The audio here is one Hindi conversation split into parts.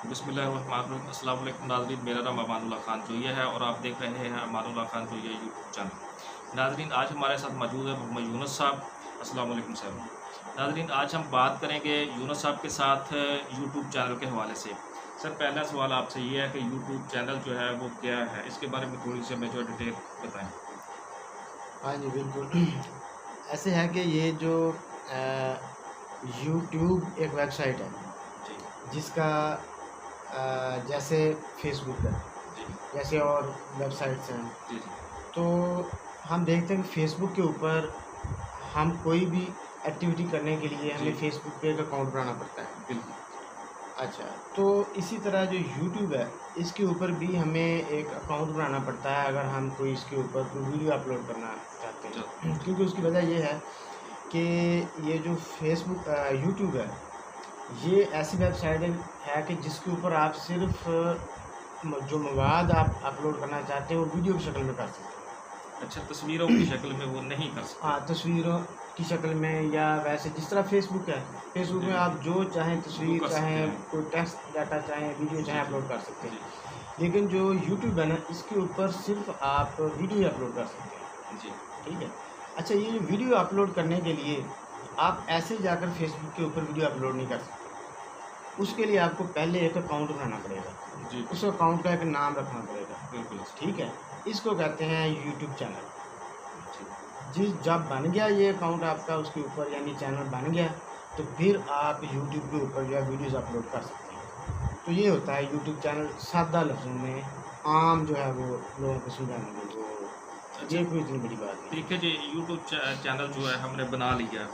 बिस्मिल्लाहिर्रहमानिर्रहीम। अस्सलाम वालेकुम नाज़रीन, मेरा नाम अमानुल्लाह खान जोइया है और आप देख रहे हैं अमानुल्लाह खान जोइया यूट्यूब चैनल। नाज़रीन, आज हमारे साथ मौजूद है मोहम्मद यूनुस साहब। अस्सलाम वालेकुम सर। नाज़रीन, आज हम बात करेंगे यूनुस साहब के साथ यूट्यूब चैनल के हवाले से। सर, पहला सवाल आपसे ये है कि यूट्यूब चैनल जो है वो क्या है, इसके बारे में थोड़ी सी हमें जो डिटेल बताएँ। हाँ जी, बिल्कुल। ऐसे है कि ये जो यूट्यूब एक वेबसाइट है जी, जिसका जैसे फेसबुक है, जी, जैसे और वेबसाइट्स हैं। जी, जी, तो हम देखते हैं कि फेसबुक के ऊपर हम कोई भी एक्टिविटी करने के लिए जी, हमें फेसबुक पे एक अकाउंट बनाना पड़ता है। बिल्कुल। अच्छा, तो इसी तरह जो यूट्यूब है, इसके ऊपर भी हमें एक अकाउंट बनाना पड़ता है अगर हम कोई इसके ऊपर कोई वीडियो अपलोड करना चाहते चल हैं। क्योंकि उसकी वजह ये है कि ये जो फेसबुक यूट्यूब है, ये ऐसी वेबसाइट है कि जिसके ऊपर आप सिर्फ़ जो मवाद आप अपलोड करना चाहते हैं, वो वीडियो की शक्ल में कर सकते हैं। अच्छा, तस्वीरों की शक्ल में वो नहीं कर सकते। हाँ, तस्वीरों की शक्ल में या वैसे जिस तरह फ़ेसबुक है, फ़ेसबुक में जी, आप जो चाहें वो तस्वीर कर सकते चाहें, हैं। कोई टेक्स्ट डाटा चाहें, वीडियो जी, चाहें जी, अपलोड कर सकते हैं। जी, लेकिन जो यूट्यूब है ना, इसके ऊपर सिर्फ़ आप वीडियो ही अपलोड कर सकते हैं, जी, ठीक है? अच्छा, ये वीडियो अपलोड करने के लिए आप ऐसे जाकर फ़ेसबुक के ऊपर वीडियो अपलोड नहीं कर सकते। उसके लिए आपको पहले एक अकाउंट बनाना पड़ेगा। जी, उस बिल्कुल, अकाउंट का एक नाम रखना पड़ेगा, बिल्कुल। ठीक है? इसको कहते हैं यूट्यूब चैनल। जी, जब बन गया ये अकाउंट आपका उसके ऊपर यानी चैनल बन गया, तो फिर आप यूट्यूब के ऊपर जो है वीडियोज़ अपलोड कर सकते हैं। तो ये होता है यूट्यूब चैनल सादा लफ्ज़ों में, आम जो है वो लोगों को समझाने में, वो अच्छा, ये कोई इतनी बड़ी बात नहीं देखिए जी, यूट्यूब चैनल जो है हमने बना लिया,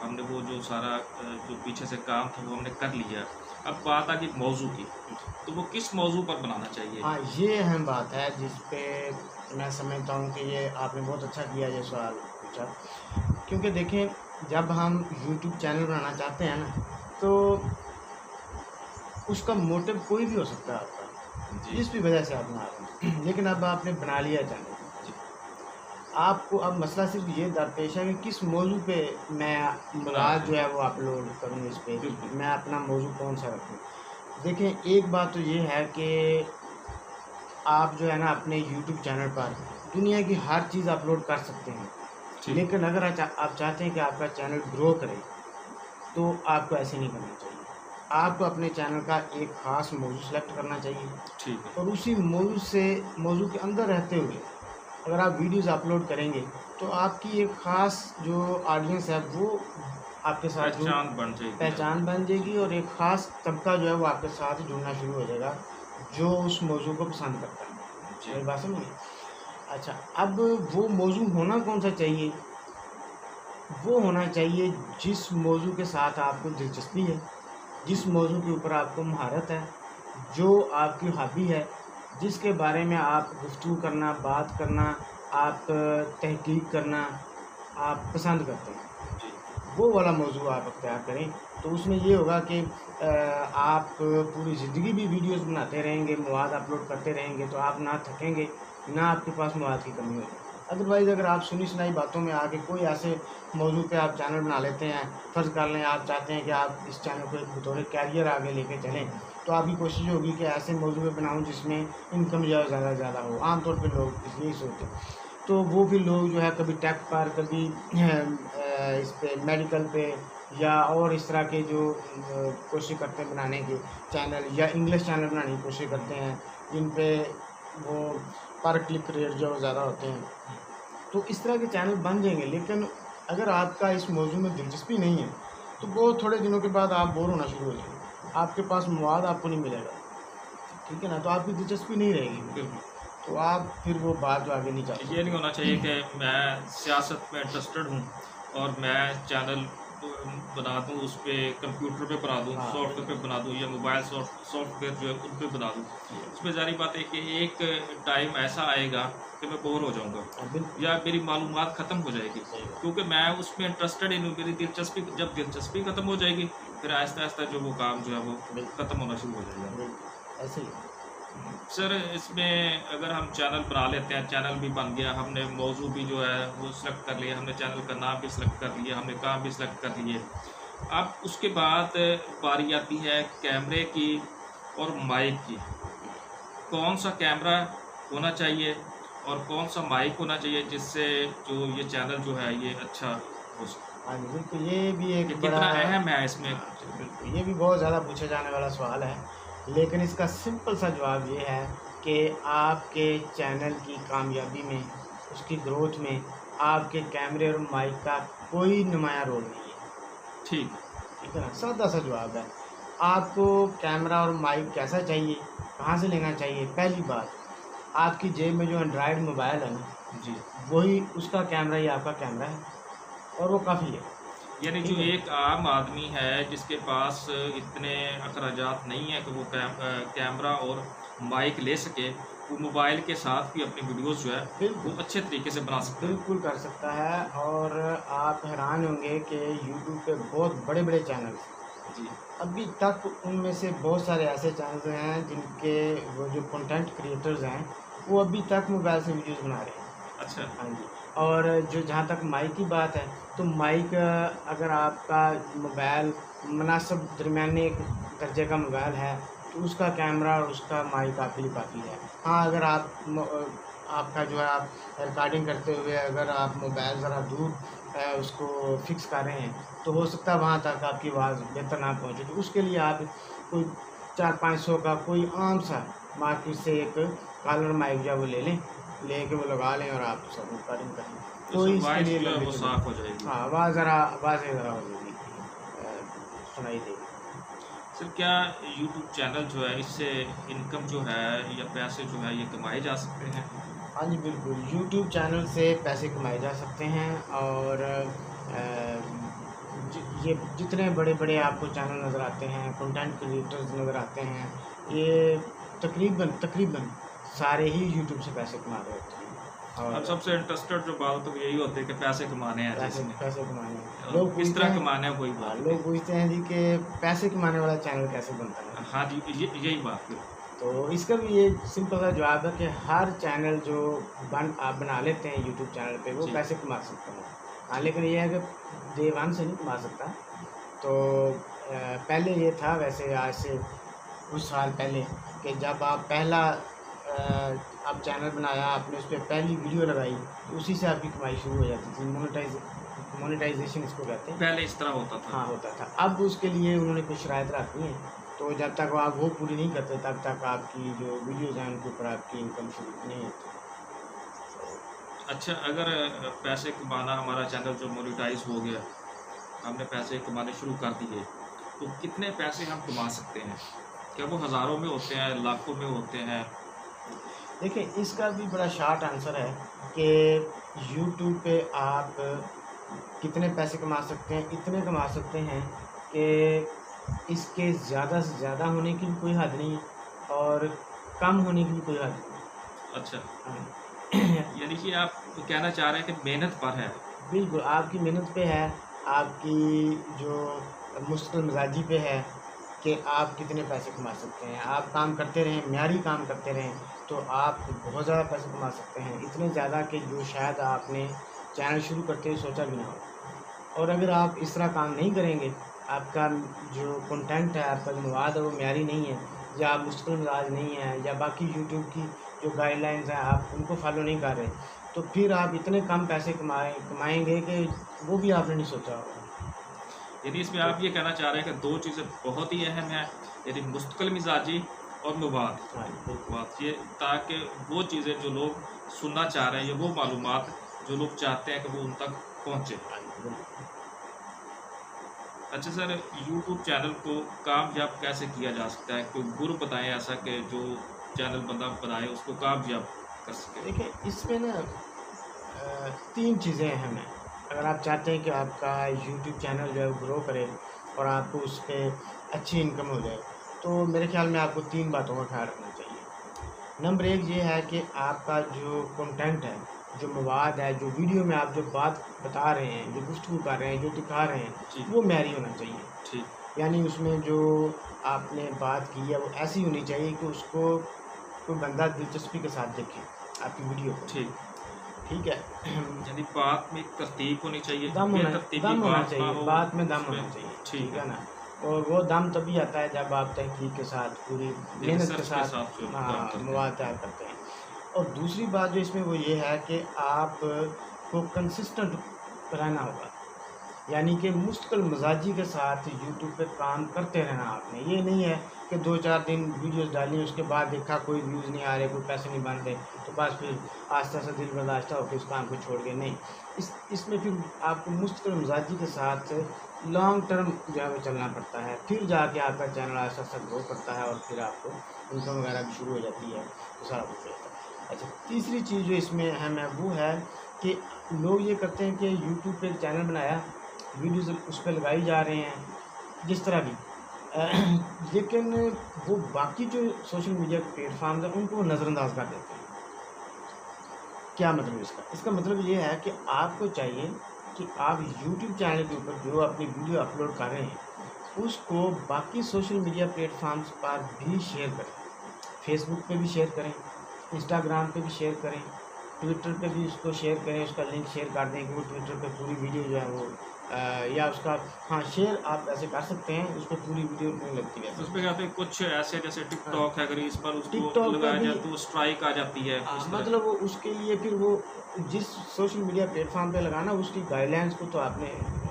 हमने वो जो सारा जो पीछे से काम था वो हमने कर लिया। अब बात आ गई मौज़ू की, है। तो वो किस मौज़ू पर बनाना चाहिए? हाँ, ये अहम बात है जिस पे मैं समझता हूँ कि ये आपने बहुत अच्छा किया ये सवाल पूछा। क्योंकि देखें, जब हम यूट्यूब चैनल बनाना चाहते हैं ना, तो उसका मोटिव कोई भी हो सकता है आपका, जी, जिस भी वजह से आप बना रहे हैं। लेकिन अब आपने बना लिया चैनल, जी, आपको अब मसला सिर्फ़ ये दरपेश है कि किस मौज़ू पे मैं बनाना मुराद जो चाहिए। है वो अपलोड करूँ इस पे, बिल्कुल, मैं अपना मौज़ू कौन-सा रखूँ। देखें, एक बात तो ये है कि आप जो है ना अपने यूट्यूब चैनल पर दुनिया की हर चीज़ अपलोड कर सकते हैं। ठीक, लेकिन अगर आप चाहते हैं कि आपका चैनल ग्रो करे, तो आपको ऐसे नहीं करना चाहिए। आपको अपने चैनल का एक ख़ास मौज़ू सेलेक्ट करना चाहिए ठीक है। और उसी मौज़ू के अंदर रहते हुए अगर आप वीडियोज़ अपलोड करेंगे, तो आपकी एक ख़ास जो ऑडियंस है वो आपके साथ जुड़ पहचान बन जाएगी पहचान बन आपकी। जी, जाएगी और एक ख़ास तबका जो है वो आपके साथ जुड़ना शुरू हो जाएगा, जो उस मौज़ू को पसंद करता है। जी, मेरी बात समझे? अच्छा, अब वो मौज़ू होना कौन-सा चाहिए? वो होना चाहिए जिस मौज़ू के साथ आपको दिलचस्पी है, जी, जिस मौज़ू के ऊपर आपको महारत है, जो आपकी हॉबी है, जिसके बारे में आप गुफ्तगू करना, बात करना, आप तहकीक करना, आप पसंद करते हैं। जी, वो वाला मौज़ू आप अख्तियार करें, तो उसमें ये होगा कि आप पूरी ज़िंदगी भी वीडियोज़ बनाते रहेंगे, मवाद अपलोड करते रहेंगे, तो आप ना थकेंगे, ना आपके पास मवाद की कमी होगी। अदरवाइज़ अगर आप सुनी-सुनाई बातों में आके कोई ऐसे मौज़ू पे आप चैनल बना लेते हैं, फ़र्ज़ कर लें आप चाहते हैं कि आप इस चैनल को एक बतौर कैरियर आगे लेके चलें, तो आपकी कोशिश होगी कि ऐसे मौज़ू पे बनाऊँ जिसमें इनकम जो है ज़्यादा लोग। आम तौर पे लोग यही सोचते हैं। तो वो भी लोग जो है कभी टेक पर, कभी इस पे मेडिकल पे या और इस तरह के जो कोशिश करते हैं बनाने की चैनल या इंग्लिश चैनल बनाने की कोशिश करते हैं, जिन पे वो पर क्लिक रेट जो ज़्यादा होते हैं। तो इस तरह के चैनल बन जाएँगे, लेकिन अगर आपका इस मौज़ू में दिलचस्पी नहीं है, तो वो थोड़े दिनों के बाद आप बोर होना शुरू हो जाएँगे। आपके पास मवाद आपको नहीं मिलेगा, ठीक है ना? तो आपकी दिलचस्पी नहीं रहेगी, बिल्कुल। तो आप फिर वो बात जो आगे नहीं चल ये नहीं सकती। होना चाहिए कि मैं सियासत में इंटरेस्टेड हूँ और मैं चैनल बना दूँ, उस पे कंप्यूटर पे बना दूँ, हाँ, सॉफ्टवेयर पे बिल्कुल। बना दूँ या मोबाइल सॉफ्टवेयर जो है उन पे बना दूँ। उसमें ज़ाहिर बात है कि एक टाइम ऐसा आएगा कि मैं बोर हो जाऊँगा हाँ, बिल्कुल, या मेरी मालूमात ख़त्म हो जाएगी, सही बात। क्योंकि मैं उसमें इंटरेस्टेड ही नहीं हूँ। मेरी दिलचस्पी जब दिलचस्पी ख़त्म हो जाएगी, फिर आहिस्ता-आहिस्ता जो वो काम जो है वो बिल्कुल, ख़त्म होना शुरू हो जाएगा। बिल्कुल, ऐसे ही है। सर, इसमें अगर हम चैनल बना लेते हैं, चैनल भी बन गया, हमने मौजू भी जो है वो सेलेक्ट कर लिया, हमने चैनल का नाम भी सेलेक्ट कर लिया, हमने काम भी सेलेक्ट कर लिए। अब उसके बाद बारी आती है कैमरे की और माइक की, कौन सा कैमरा होना चाहिए और कौन सा माइक होना चाहिए जिससे जो ये चैनल जो है ये अच्छा हो सके? हाँ जी, बिल्कुल, ये भी ये एक बड़ा, कितना अहम है इसमें? हाँ, बिल्कुल, ये भी बहुत ज़्यादा पूछा जाने वाला सवाल है, लेकिन इसका सिंपल सा जवाब ये है कि आपके चैनल की कामयाबी में, उसकी ग्रोथ में, आपके कैमरे और माइक का कोई नुमायाँ रोल नहीं है। ठीक। ठीक है ना, सादा सा जवाब है। आपको कैमरा और माइक कैसा चाहिए, कहाँ से लेना चाहिए? पहली बात, आपकी जेब में जो एंड्रॉयड मोबाइल है ना, जी, वही उसका कैमरा ही आपका कैमरा है, और वो काफ़ी है। यानी जो ठीक है। एक आम आदमी है जिसके पास इतने अखराजात नहीं है कि वो कैमरा और माइक ले सके, वो मोबाइल के साथ भी अपनी वीडियोस जो है बिल्कुल, वो अच्छे तरीके से बना सकता है। बिल्कुल कर सकता है, और आप हैरान होंगे कि यूट्यूब पे बहुत बड़े-बड़े चैनल्स, जी, अभी तक उनमें से बहुत सारे ऐसे चैनल्स हैं जिनके वो जो कंटेंट क्रिएटर्स हैं, वो अभी तक मोबाइल से वीडियोज़ बना रहे हैं। अच्छा, हाँ जी। और जो जहाँ तक माइक की बात है, तो माइक अगर आपका मोबाइल मुनासिब दरमियाने दर्जे का मोबाइल है, तो उसका कैमरा और उसका माइक आपके लिए काफ़ी है। हाँ, अगर आपका जो है, आप रिकॉर्डिंग करते हुए अगर आप मोबाइल ज़रा दूर उसको फ़िक्स कर रहे हैं, तो हो सकता है वहाँ तक आपकी आवाज़ बेहतर ना पहुँचे। तो उसके लिए आप कोई 400-500 का कोई आम सा मार्केट से एक कॉलर माइक जो है वो ले लें, लेके वो लगा लें और आप सब रिकॉर्डिंग कर लें। तो कोई उससे इसके वॉइस लिए जो है लंबी वो चौड़ी, साफ़ हो जाएगी। हाँ, आवाज़ें ज़रा हो जाएगी, सुनाई देगी। सर क्या यूट्यूब चैनल जो है इससे इनकम जो है या पैसे जो है ये कमाए जा सकते हैं? हाँ जी, बिल्कुल, यूट्यूब चैनल से पैसे कमाए जा सकते हैं, और ये जितने बड़े-बड़े आपको चैनल नज़र आते हैं, कंटेंट क्रिएटर्स नज़र आते हैं, ये तकरीबन सारे ही यूट्यूब से पैसे कमा रहे होते हैं। अब और सबसे इंटरेस्टेड जो बात तो यही होती है कि पैसे कमाने हैं पैसे जिसमें, पैसे कमाने हैं। और लोग किस पूछते तरह हैं, कमाना है वही हाँ, बात है। लोग पूछते हैं जी कि पैसे कमाने वाला चैनल कैसे बनता है? हाँ जी, ये यही बात है। तो इसका भी एक सिंपल सा जवाब है कि हर चैनल जो आप बना लेते हैं यूट्यूब चैनल पे, वो जी, पैसे कमा सकते हैं। हाँ, लेकिन ये है कि डे वन से नहीं कमा सकता। तो पहले ये था, वैसे आज से कुछ साल पहले, कि जब आप पहला आप चैनल बनाया, आपने उस पे पहली वीडियो लगाई, तो उसी से आपकी कमाई शुरू हो जाती थी। मोनेटाइजेशन इसको कहते हैं। पहले इस तरह होता था। हाँ, होता था। अब उसके लिए उन्होंने कुछ शराइत रखी हैं, तो जब तक आप वो पूरी नहीं करते, तब तक आपकी जो वीडियोज़ हैं उनके ऊपर आपकी इनकम शुरू नहीं होती। अच्छा, अगर पैसे कमाना, हमारा चैनल जो मोनेटाइज हो गया, हमने पैसे कमाने शुरू कर दिए, तो कितने पैसे हम कमा सकते हैं? क्या वो हज़ारों में होते हैं, लाखों में होते हैं? देखिए, इसका भी बड़ा शॉर्ट आंसर है कि यूट्यूब पे आप कितने पैसे कमा सकते हैं, इतने कमा सकते हैं कि इसके ज़्यादा से ज़्यादा होने की भी कोई हद नहीं, और कम होने की भी कोई हद अच्छा, नहीं। यानी कि आप कहना चाह रहे हैं कि मेहनत पर है। बिल्कुल, आपकी मेहनत पे है, आपकी जो मुश्किल मिजाजी पे है कि आप कितने पैसे कमा सकते हैं। आप काम करते रहें, म्यारी काम करते रहें, तो आप बहुत ज़्यादा पैसे कमा सकते हैं, इतने ज़्यादा कि जो शायद आपने चैनल शुरू करते हुए सोचा भी ना हो। और अगर आप इस तरह काम नहीं करेंगे, आपका जो कंटेंट है, आपका जो मवाद है वो म्यारी नहीं है, या आप मुश्किल मिजाज नहीं हैं, या बाकी यूट्यूब की जो गाइडलाइंस हैं आप उनको फॉलो नहीं कर रहे, तो फिर आप इतने कम पैसे कमाएँगे कि वो भी आपने नहीं सोचा होगा। यानी इसमें आप ये कहना चाह रहे हैं कि दो चीज़ें बहुत ही अहम हैं, यानी मुस्तकिल मिजाजी और मवाद। हाँ जी, बिल्कुल। बात ये, ताकि वो चीज़ें जो लोग सुनना चाह रहे हैं या वो मालूमात जो लोग चाहते हैं कि वो उन तक पहुँचे। हाँ जी, बिल्कुल। अच्छा सर, यूट्यूब चैनल को कामयाब कैसे किया जा सकता है? कोई गुर बताएं ऐसा कि जो चैनल बंदा बनाए उसको कामयाब कर सके। देखिए, इसमें ना 3 चीज़ें अहम हैं। अगर आप चाहते हैं कि आपका यूट्यूब चैनल जो है वो ग्रो करे और आपको उस पे अच्छी इनकम हो जाए, तो मेरे ख़्याल में आपको 3 बातों का ख़्याल रखना चाहिए। नंबर 1 ये है कि आपका जो कंटेंट है, जो मवाद है, जो वीडियो में आप जो बात बता रहे हैं, जो गुफ्तगू कर रहे हैं, जो दिखा रहे हैं, जी, वो म्यारी होना चाहिए। ठीक, यानी उसमें जो आपने बात की है वो ऐसी होनी चाहिए कि उसको कोई बंदा दिलचस्पी के साथ देखे आपकी वीडियो को। ठीक। ठीक है। यानी बात में एक तरतीब होनी चाहिए, दम होना बेतरतीबी दम होना बात ना चाहिए, हो बात में दम उसमें। होना चाहिए। ठीक ठीक है। है ना? और वो दाम तभी आता है जब आप तहकीक के साथ पूरी मेहनत के रिसर्च के साथ साथ जो काम हाँ करते हैं। मवाद तैयार करते हैं। और दूसरी बात जो इसमें वो ये है कि आप को कंसिस्टेंट रहना होगा, यानी कि मुस्तकिल मिजाजी के साथ यूट्यूब पे काम करते रहना आपने। ये नहीं है कि 2-4 दिन वीडियोस डाली उसके बाद देखा कोई व्यूज़ नहीं आ रहे, कोई पैसे नहीं बन रहे, तो बस फिर आस्ता आस्ता दिल बर्दाश्त होकर इस काम को छोड़ के नहीं। इसमें फिर आपको मुस्तकिल मिजाजी के साथ लॉन्ग टर्म जो है वो चलना पड़ता है, फिर जाके आपका चैनल आस्ता आस्ता ग्रो करता है और फिर आपको इनकम वगैरह भी शुरू हो जाती है, तो सारा कुछ होता है। अच्छा, तीसरी चीज़ जो इसमें अहम है वो है कि लोग ये करते हैं कि यूट्यूब पे एक चैनल बनाया, वीडियोज़ उस पर लगाई जा रहे हैं जिस तरह भी लेकिन वो बाकी जो सोशल मीडिया प्लेटफार्म हैं उनको नज़रअंदाज कर देते हैं। क्या मतलब इसका? इसका मतलब ये है कि आपको चाहिए कि आप यूट्यूब चैनल के ऊपर जो अपनी वीडियो अपलोड कर रहे हैं उसको बाकी सोशल मीडिया प्लेटफार्म्स पर भी शेयर करें। फेसबुक पे भी शेयर करें, इंस्टाग्राम पे भी शेयर करें, ट्विटर पे भी उसको शेयर करें, उसका लिंक शेयर कर दें कि वो ट्विटर पे पूरी वीडियो जो है वो या उसका हाँ शेयर आप ऐसे कर सकते हैं, उस पर पूरी वीडियो नहीं लगती है। उसमें कहते हैं कुछ ऐसे जैसे टिकटॉक है, अगर इस पर उसको टिकटॉक पे लगाया भी जाए तो स्ट्राइक आ जाती है इस तरह। मतलब वो उसके लिए फिर वो जिस सोशल मीडिया प्लेटफॉर्म पे लगाना उसकी गाइडलाइंस को तो आपने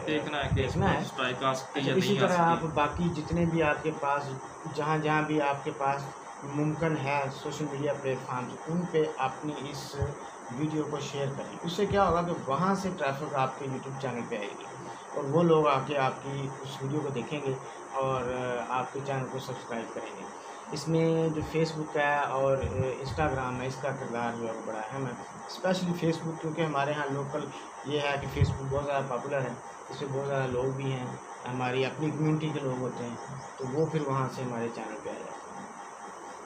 देखना है कि देखना है। स्ट्राइक आ सकती है अच्छा, या इसी नहीं आ तरह आप सकती। बाकी जितने भी आपके पास जहाँ जहाँ भी आपके पास मुमकिन है सोशल मीडिया प्लेटफॉर्म्स उन पे अपनी इस वीडियो को शेयर करें। उससे क्या होगा कि वहाँ से ट्रैफिक आपके यूट्यूब चैनल पे आएगी और वो लोग आके आपकी उस वीडियो को देखेंगे और आपके चैनल को सब्सक्राइब करेंगे। इसमें जो फेसबुक है और इंस्टाग्राम है इसका किरदार जो है वो बड़ा अहम है, स्पेशली फेसबुक, क्योंकि हमारे यहाँ लोकल ये है कि फेसबुक बहुत ज़्यादा पॉपुलर है, इसमें बहुत ज़्यादा लोग भी हैं, हमारी अपनी कम्युनिटी के लोग होते हैं, तो वो फिर वहाँ से हमारे चैनल पे आ जाते हैं।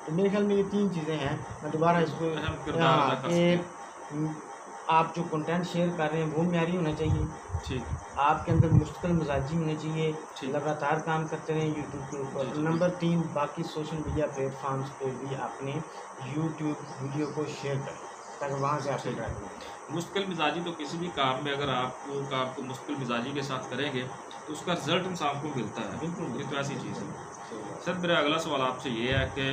तो मेरे ख्याल में ये 3 चीज़ें हैं। मैं दोबारा इसको अहम किरदार अदा कर सकते हैं। आप जो कंटेंट शेयर कर रहे हैं वो म्यारी होना चाहिए, ठीक, आपके अंदर मुस्तकिल मिजाजी होनी चाहिए, ठीक। लगातार काम करते रहें यूट्यूब के ऊपर। जी, जी, नंबर 3, बाकी सोशल मीडिया प्लेटफार्म्स पे भी अपने यूट्यूब वीडियो को शेयर करें ताकि वहाँ से आपके ट्रैक मिले। मुश्किल मिजाजी तो किसी भी काम में अगर आप वो काम को मुश्किल मिजाजी के साथ करेंगे तो उसका रिजल्ट इंसान को मिलता है। बिल्कुल, ये तो ऐसी चीज़ है। सही बात। सर, मेरा अगला सवाल आपसे ये है कि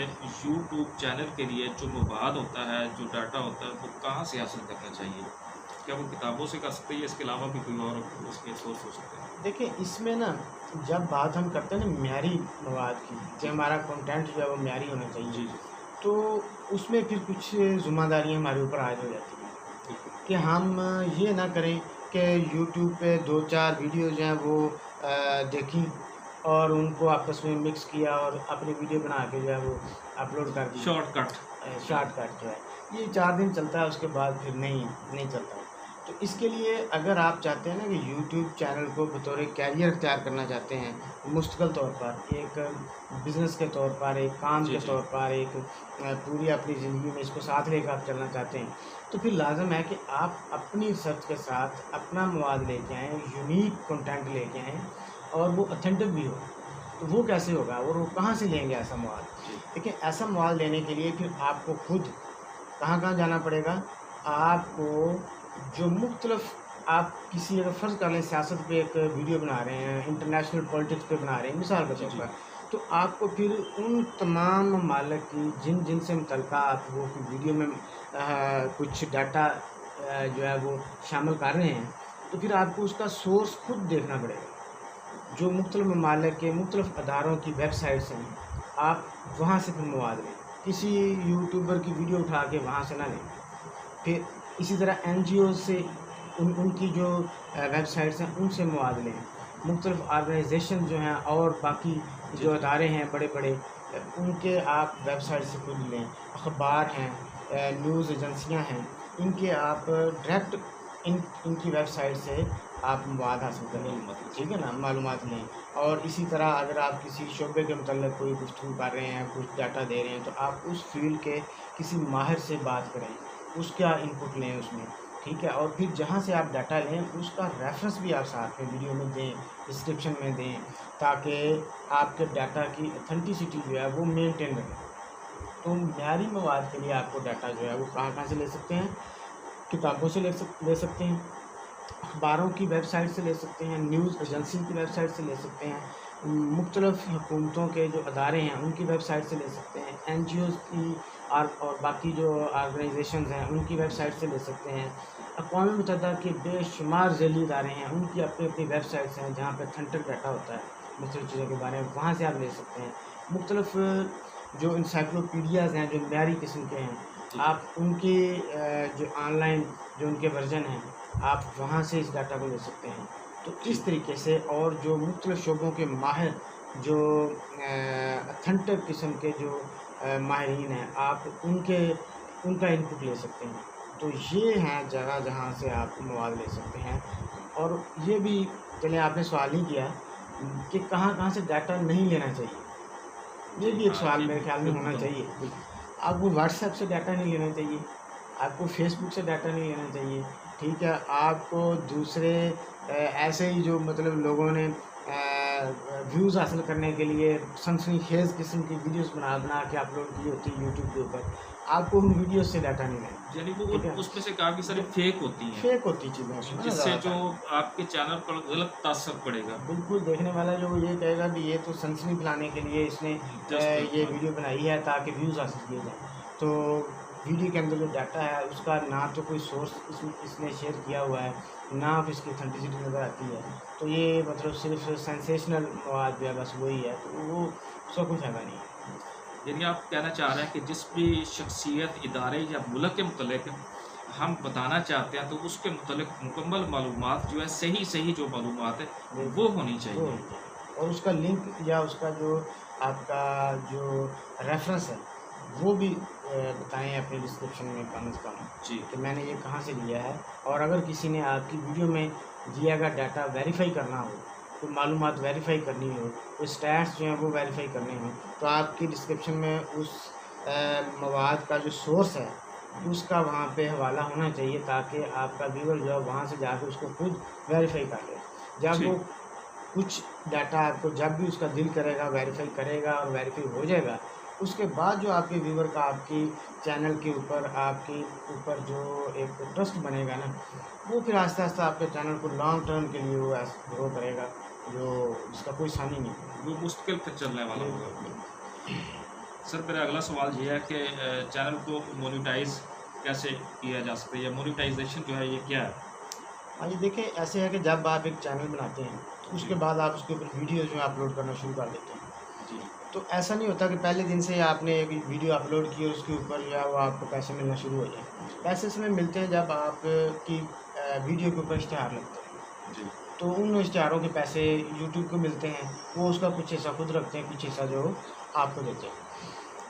यूट्यूब चैनल के लिए जो मवाद होता है, जो डाटा होता है, वो कहाँ से हासिल करना चाहिए? क्या वो किताबों से कर सकते हैं या इसके अलावा भी कोई और उसके सोर्स हो सकते हैं? देखिए इसमें ना जब बात हम करते हैं ना म्यारी मवाद की कि हमारा कंटेंट जो है वो म्यारी होना चाहिए, जी, तो उसमें फिर कुछ ज़िम्मेदारियाँ हमारे ऊपर आयद हो जाती हैं बिल्कुल। कि हम ये ना करें कि यूट्यूब पे 2-4 वीडियो जो हैं वो देखी और उनको आपस में मिक्स किया और अपनी वीडियो बना के जो है वो अपलोड कर दी। शॉर्टकट। शॉर्टकट जो है ये 4 दिन चलता है, उसके बाद फिर नहीं चलता है। तो इसके लिए अगर आप चाहते हैं ना कि यूट्यूब चैनल को बतौर एक कैरियर अख्तियार करना चाहते हैं मुस्तकिल तौर पर, एक बिज़नेस के तौर पर, एक काम जी, के जी। तौर पर, एक पूरी अपनी ज़िंदगी में इसको साथ लेकर आप चलना चाहते हैं, तो फिर लाजम है कि आप अपनी रिसर्च के साथ अपना मवाद लेके आएँ, यूनिक कंटेंट लेके आएँ और वो ऑथेंटिक भी हो। तो वो कैसे होगा और वो कहाँ से लेंगे ऐसा मवाद? जी, देखिए ऐसा मवाद लेने के लिए फिर आपको खुद कहाँ जाना पड़ेगा? आपको जो मुख्तलिफ आप किसी अगर फ़र्ज़ कर लें सियासत पे एक वीडियो बना रहे हैं, इंटरनेशनल पॉलिटिक्स पे बना रहे हैं, मिसाल के जी, तौर जी। पर, तो आपको फिर उन तमाम ममालिक की जिनसे मुतल्लिक़ा आप वो वीडियो में कुछ डाटा जो है वो शामिल कर रहे हैं, तो फिर आपको उसका सोर्स खुद देखना पड़ेगा। जो मुख्तलिफ़ ममालिक के मुख्तलिफ़ अदारों की वेबसाइट्स हैं, आप वहाँ से फिर मवाद लें, किसी यूट्यूबर की वीडियो उठा के वहाँ से ना लें। फिर इसी तरह एनजीओ से उनकी जो वेबसाइट्स हैं उनसे मवाद लें। मुख्तलिफ़ ऑर्गेनाइजेशन जो हैं और बाकी जो अदारे हैं बड़े-बड़े उनके आप वेबसाइट से खुद लें। अखबार हैं, न्यूज़ एजेंसियाँ हैं, इनके आप डायरेक्ट इनकी वेबसाइट से आप मवाद हासिल करें, ठीक है ना? मालूमात लें। और इसी तरह अगर आप किसी शोबे के मतलब कोई गुफ्तगू कर रहे हैं, कुछ डाटा दे रहे हैं, तो आप उस फील्ड के किसी माहिर से बात करें, उसका इनपुट लें उसमें, ठीक है? और फिर जहाँ से आप डाटा लें उसका रेफरेंस भी आप साथ में वीडियो में दें, डिस्क्रिप्शन में दें, ताकि आपके डाटा की ऑथेंटिसिटी जो है वो मेंटेन रहे। तो म्यारी मवाद के लिए आपको डाटा जो है वो कहाँ से ले सकते हैं? किताबों से ले सकते हैं, अखबारों की वेबसाइट से ले सकते हैं, न्यूज़ एजेंसी की वेबसाइट से ले सकते हैं, मुख्तलिफ़ हुकूमतों के जो अदारे हैं उनकी वेबसाइट से ले सकते हैं, NGOज़ की और बाकी जो ऑर्गेनाइजेशंस हैं उनकी वेबसाइट से ले सकते हैं। अक़वाम मुत्तहिदा के बेशुमार ज़ैली इदारे हैं, उनकी अपनी अपनी वेबसाइट्स हैं जहाँ पे ऑथेंटिक डाटा होता है मुख्तलिफ़ चीज़ों के बारे में, वहाँ से आप ले सकते हैं। मुख्तलिफ़ जो इंसाइक्लोपीडियाज़ हैं जो म्यारी किस्म के हैं, आप उनके जो ऑनलाइन जो उनके वर्जन हैं आप वहाँ से इस डाटा को ले सकते हैं। तो इस तरीके से और जो मुख्तलिफ़ शोबों के माहिर जो ऑथेंटिक किस्म के जो माहिरीन हैं आप उनका इनपुट ले सकते हैं। तो ये हैं जगह जहाँ से आप मवाद ले सकते हैं। और ये भी चलिए आपने सवाल ही किया कि कहाँ से डाटा नहीं लेना चाहिए, ये भी एक सवाल मेरे ख्याल में होना चाहिए। आपको व्हाट्सएप से डाटा नहीं लेना चाहिए, आपको फेसबुक से डाटा नहीं लेना चाहिए, ठीक है। आपको दूसरे ऐसे ही जो मतलब लोगों ने व्यूज़ हासिल करने के लिए सनसनीखेज़ किस्म की वीडियोस बना के अपलोड की होती है यूट्यूब के ऊपर, आपको उन वीडियोस से डाटा नहीं लेना। यानी वो उसमें से काफ़ी सारी फेक होती हैं, फेक होती चीज़ें उसमें, जिससे जो आपके चैनल पर गलत तासर पड़ेगा। बिल्कुल, देखने वाला जो ये कहेगा कि ये तो सनसनी फैलाने के लिए इसने ये वीडियो बनाई है ताकि व्यूज़ हासिल किए जाएँ। तो वीडियो के अंदर जो डाटा है उसका ना तो कोई सोर्स इसने शेयर किया हुआ है, ना इसकी ऑथेंटिसिटी नज़र आती है। तो ये मतलब सिर्फ सेंसेशनल मवाद जो है बस वही है, तो वो उसका कोई फ़ायदा नहीं है। यानी आप कहना चाह रहे हैं कि जिस भी शख्सियत, इदारे या मुल्क के मुतल्लिक़ हम बताना चाहते हैं तो उसके मुतल्लिक़ मुकम्मल मालूमात जो है सही जो मालूमात है वो होनी चाहिए, और उसका लिंक या उसका जो आपका जो रेफरेंस है वो भी बताएं अपने डिस्क्रिप्शन में कम से कम जी कि मैंने ये कहाँ से लिया है। और अगर किसी ने आपकी वीडियो में दिया गया डाटा वेरीफाई करना हो, कोई मालूमात वेरीफाई करनी हो, कोई स्टैट्स जो हैं वो वेरीफाई करने हो, तो आपकी डिस्क्रिप्शन में उस मवाद का जो सोर्स है उसका वहाँ पे हवाला होना चाहिए, ताकि आपका व्यूअर जो है वहाँ से जाकर उसको खुद वेरीफाई कर ले। जब वो कुछ डाटा आपको जब भी उसका दिल करेगा वेरीफाई करेगा और वेरीफाई हो जाएगा, उसके बाद जो आपके व्यूअर का आपकी चैनल के ऊपर आपके ऊपर जो एक ट्रस्ट बनेगा ना, वो फिर आहिस्ता आहिस्ता आपके चैनल को लॉन्ग टर्म के लिए वो ग्रो करेगा, जो जिसका कोई सानी नहीं, वो मुश्किल फिर चलने वाला होगा। सर मेरा अगला सवाल ये है कि चैनल को मोनेटाइज कैसे किया जा सकता है, या मोनेटाइजेशन जो है ये क्या है? हाँ जी, देखिए ऐसे है कि जब आप एक चैनल बनाते हैं उसके बाद आप उसके ऊपर वीडियो जो है अपलोड करना शुरू कर देते हैं जी। तो ऐसा नहीं होता कि पहले दिन से आपने एक वीडियो अपलोड की और उसके ऊपर जो है वो आपको पैसे मिलना शुरू हो जाए। पैसे इसमें मिलते हैं जब आपकी वीडियो के ऊपर इश्तिहार लगते हैं, जी तो उन इश्तिहारों के पैसे यूट्यूब को मिलते हैं, वो उसका कुछ हिस्सा खुद रखते हैं, कुछ हिस्सा जो आपको देते हैं।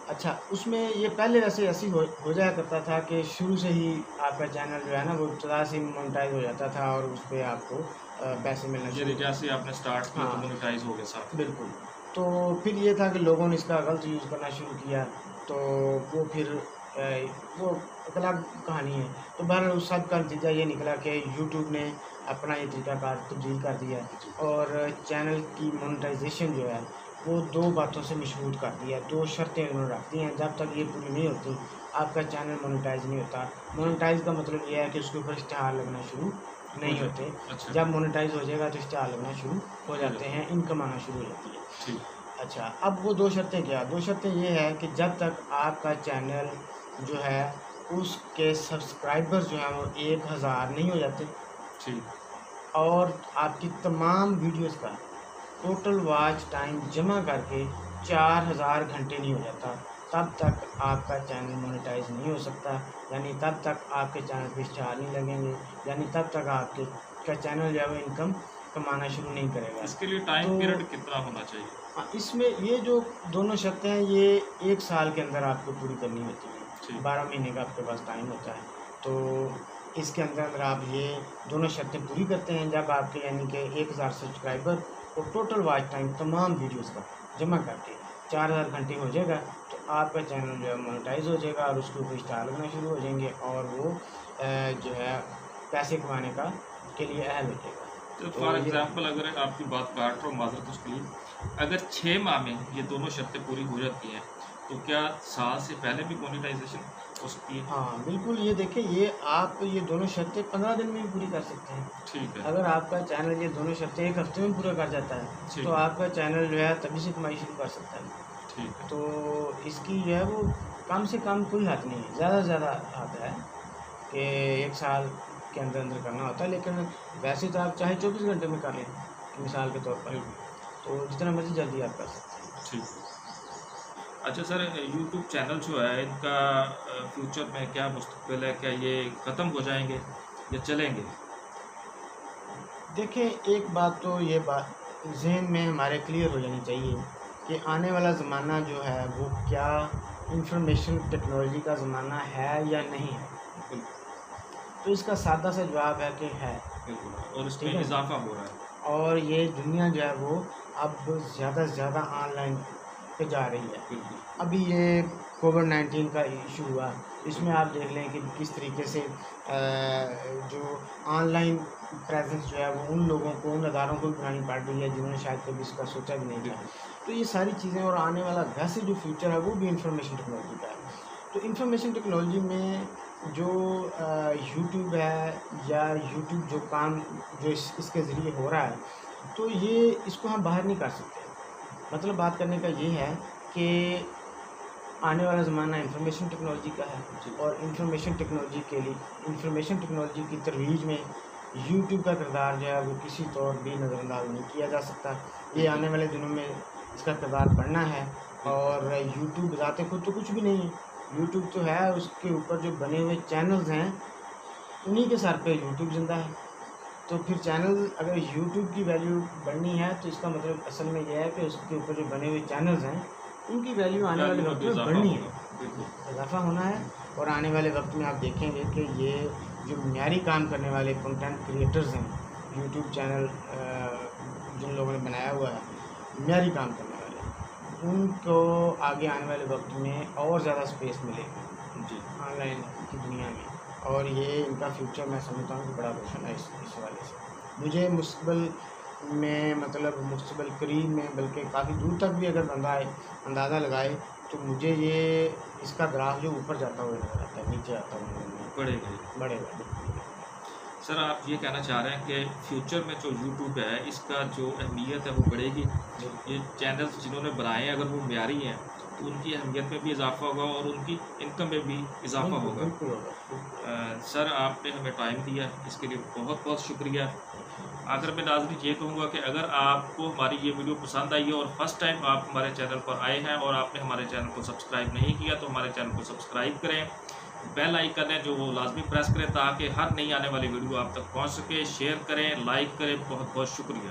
अच्छा, उसमें ये पहले वैसे ऐसे हो जाया करता था कि शुरू से ही आपका चैनल जो है ना वो इब्तिदा से मोनेटाइज हो जाता था और उस पर आपको पैसे मिलना शुरू, जैसे आपने स्टार्ट किया तो हाँ, मोनेटाइज हो गया साथ। बिल्कुल। तो फिर ये था कि लोगों ने इसका गलत यूज़ करना शुरू किया, तो वो फिर वो एक अलग कहानी है। तो बहरहाल उस सब का नतीजा ये निकला कि यूट्यूब ने अपना ये तरीक़ाकार तब्दील कर दिया और चैनल की मोनेटाइजेशन जो है वो दो बातों से मशहूर कर दिया। दो शर्तें उन्होंने रख दी हैं, जब तक ये पूरी नहीं होती आपका चैनल मोनेटाइज नहीं होता। मोनेटाइज का मतलब ये है कि उसके ऊपर इश्तिहार लगना शुरू नहीं होते। अच्छा। जब मोनेटाइज हो जाएगा तो इश्तिहार लगना शुरू हो जाते हैं, इनकम आना शुरू हो जाती है। ठीक। अच्छा, अब वो दो शर्तें क्या? दो शर्तें ये है कि जब तक आपका चैनल जो है उसके सब्सक्राइबर्स जो हैं वो 1000 नहीं हो जाते, ठीक, और आपकी तमाम वीडियोस का टोटल वॉच टाइम जमा करके 4000 घंटे नहीं हो जाता, तब तक आपका चैनल मोनेटाइज नहीं हो सकता। यानी तब तक आपके चैनल पे इश्तिहार नहीं लगेंगे, यानी तब तक आपके चैनल जो है वो इनकम कमाना शुरू नहीं करेगा। इसके लिए टाइम पीरियड कितना होना चाहिए? इसमें ये जो दोनों शर्तें हैं ये 1 साल के अंदर आपको पूरी करनी होती है। 12 महीने का आपके पास टाइम होता है, तो इसके अंदर आप ये दोनों शर्तें पूरी करते हैं, जब आपके यानी कि 1000 सब्सक्राइबर और टोटल वॉच टाइम तमाम वीडियोस का जमा करके 4000 घंटे हो जाएगा, तो आपका चैनल जो है मोनेटाइज हो जाएगा और उसके ऊपर इश्तिहार लगना शुरू हो जाएंगे और वो जो है पैसे कमाने का के लिए अहल हो जाएगा। तो फॉर एग्जांपल अगर आपकी बात काट रहा हूँ माजरत उसके लिए, अगर 6 माह में ये दोनों शर्तें पूरी हो जाती हैं तो क्या साल से पहले भी मोनेटाइजेशन हो सकती है? हाँ बिल्कुल, ये देखिए, ये आप ये दोनों शर्तें 15 दिन में भी पूरी कर सकते हैं। ठीक है। अगर आपका चैनल ये दोनों शर्तें 1 हफ्ते में पूरा कर जाता है ठीक तो है। आपका चैनल जो है तभी से कमाई शुरू कर सकता है। ठीक है। तो इसकी जो है वो कम से कम कोई हद नहीं है, ज़्यादा से ज़्यादा हद है कि 1 साल के अंदर अंदर करना होता है, लेकिन वैसे तो आप चाहे 24 घंटे में कर लें मिसाल के तौर पर, बिल्कुल। तो जितना मर्ज़ी जल्दी आप कर सकते हैं। ठीक है। अच्छा सर, यूट्यूब चैनल जो है इनका फ्यूचर में क्या मुस्तकबिल है? क्या ये ख़त्म हो जाएंगे या चलेंगे? देखिए, एक बात तो ये बात ज़हन में हमारे क्लियर हो जानी चाहिए कि आने वाला ज़माना जो है वो क्या इंफॉर्मेशन टेक्नोलॉजी का ज़माना है या नहीं है। बिल्कुल। तो इसका सादा सा जवाब है कि है। बिल्कुल, और इसमें ठीक है। इजाफा हो रहा है। और ये दुनिया जो है वो अब ज़्यादा से ज़्यादा ऑनलाइन पे जा रही है। बिल्कुल। अभी ये कोविड-19 का इशू हुआ, इसमें आप देख लें कि किस तरीके से जो ऑनलाइन प्रेजेंस जो है वो उन लोगों को, उन अदारों को भी बनानी पड़ रही है जिन्होंने शायद कभी इसका सोचा भी नहीं था। तो ये सारी चीज़ें, और आने वाला वैसे जो फ्यूचर है वो भी इंफॉर्मेशन टेक्नोलॉजी का है। तो इंफॉर्मेशन टेक्नोलॉजी में जो यूट्यूब है या यूट्यूब जो काम जो इसके ज़रिए हो रहा है, तो ये इसको हम बाहर नहीं कर सकते। मतलब बात करने का ये है कि आने वाला ज़माना इंफॉर्मेशन टेक्नोलॉजी का है, और इंफॉर्मेशन टेक्नोलॉजी के लिए, इंफॉर्मेशन टेक्नोलॉजी की तरोीज में यूट्यूब का किरदार जो है वो किसी तौर भी नज़रअंदाज नहीं किया जा सकता। ये आने वाले दिनों में इसका किरदार बढ़ना है। और यूट्यूब ज़ाते खुद तो कुछ भी नहीं है, यूट्यूब तो है, उसके ऊपर जो बने हुए चैनल्स हैं उन्हीं के सर पे यूट्यूब ज़िंदा है। तो फिर चैनल, अगर यूट्यूब की वैल्यू बढ़नी है तो इसका मतलब असल में यह है कि उसके ऊपर जो बने हुए चैनल्स हैं उनकी वैल्यू आने वाले वक्त में बढ़नी है, इजाफा होना है। और आने वाले वक्त में आप देखेंगे कि ये जो मियारी काम करने वाले कंटेंट क्रिएटर्स हैं, यूट्यूब चैनल जिन लोगों ने बनाया हुआ है मियारी काम करने वाले, उनको आगे आने वाले वक्त में और ज़्यादा स्पेस मिलेगी जी। ऑनलाइन की दुनिया में। और ये इनका फ्यूचर मैं समझता हूँ कि बड़ा रोशन है इस हवाले से। मुझे मुस्तक़बिल में, मतलब मुस्तक़बिल करीब में, बल्कि काफ़ी दूर तक भी अगर बंदा अंदाज़ा लगाए तो मुझे ये इसका ग्राफ जो ऊपर जाता हुआ नज़र आता है, नीचे आता हुआ बढ़ेगा। बढ़ेगा। सर आप ये कहना चाह रहे हैं कि फ्यूचर में जो यूट्यूब है इसका जो अहमियत है वो बढ़ेगी? ये चैनल्स जिन्होंने बनाए हैं अगर वो म्यारी हैं तो उनकी अहमियत में भी इजाफा होगा और उनकी इनकम में भी इजाफा होगा। बिल्कुल होगा। सर आपने हमें टाइम दिया, इसके लिए बहुत बहुत शुक्रिया। आखिर में नाज़रीन ये कहूँगा कि अगर आपको हमारी ये वीडियो पसंद आई है और फर्स्ट टाइम आप हमारे चैनल पर आए हैं और आपने हमारे चैनल को सब्सक्राइब नहीं किया तो हमारे चैनल को सब्सक्राइब करें, बेल आइकन है जो वो लाजमी प्रेस करें ताकि हर नई आने वाली वीडियो आप तक पहुँच सके। शेयर करें, लाइक करें। बहुत बहुत शुक्रिया।